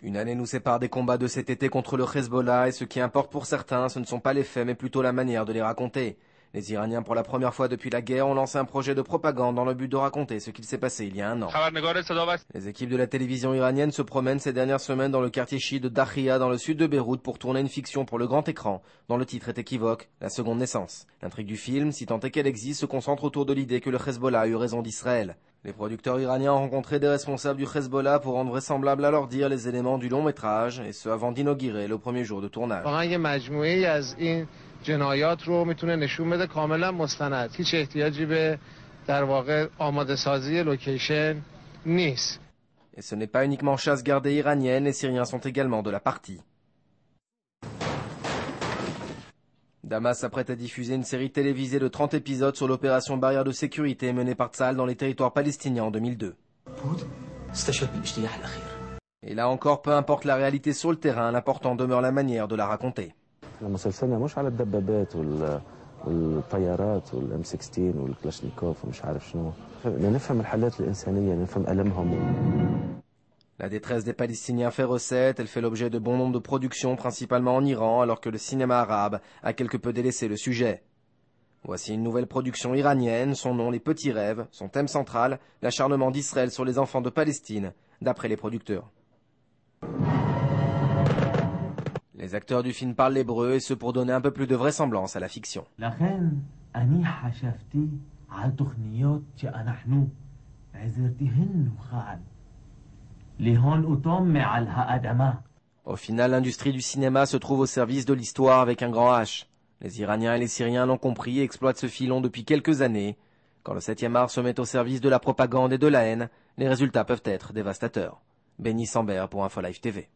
Une année nous sépare des combats de cet été contre le Hezbollah et ce qui importe pour certains, ce ne sont pas les faits mais plutôt la manière de les raconter. Les Iraniens, pour la première fois depuis la guerre, ont lancé un projet de propagande dans le but de raconter ce qu'il s'est passé il y a un an. Les équipes de la télévision iranienne se promènent ces dernières semaines dans le quartier chiite de Dakhia, dans le sud de Beyrouth, pour tourner une fiction pour le grand écran, dont le titre est équivoque, La seconde naissance. L'intrigue du film, si tant est qu'elle existe, se concentre autour de l'idée que le Hezbollah a eu raison d'Israël. Les producteurs iraniens ont rencontré des responsables du Hezbollah pour rendre vraisemblable à leur dire les éléments du long métrage, et ce avant d'inaugurer le premier jour de tournage. جنایات رو میتونه نشون بده کاملا مستند هیچ احتیاجی به در واقع آماده سازی لوکیشن نیست. Et ce n'est pas uniquement chasse gardée iranienne, les Syriens sont également de la partie. Damas s'apprête à diffuser une série télévisée de 30 épisodes sur l'opération barrière de sécurité menée par Tsahal dans les territoires palestiniens en 2002. Et là encore, peu importe la réalité sur le terrain, l'important demeure la manière de la raconter. مسلسلنا مش على الدبابات والطيارات والام 16 والكلاشنيكوف ومش عارف شنو نفهم الحالات الإنسانية نفهم ألمهم. La détresse des Palestiniens fait recette, elle fait l'objet de bon nombre de productions, principalement en Iran, alors que le cinéma arabe a quelque peu délaissé le sujet. Voici une nouvelle production iranienne, son nom Les Petits Rêves, son thème central, l'acharnement d'Israël sur les enfants de Palestine, d'après les producteurs. Les acteurs du film parlent l'hébreu, et ce pour donner un peu plus de vraisemblance à la fiction. Au final, l'industrie du cinéma se trouve au service de l'histoire avec un grand H. Les Iraniens et les Syriens l'ont compris et exploitent ce filon depuis quelques années. Quand le 7e art se met au service de la propagande et de la haine, les résultats peuvent être dévastateurs. Benny Sambert pour InfoLive TV.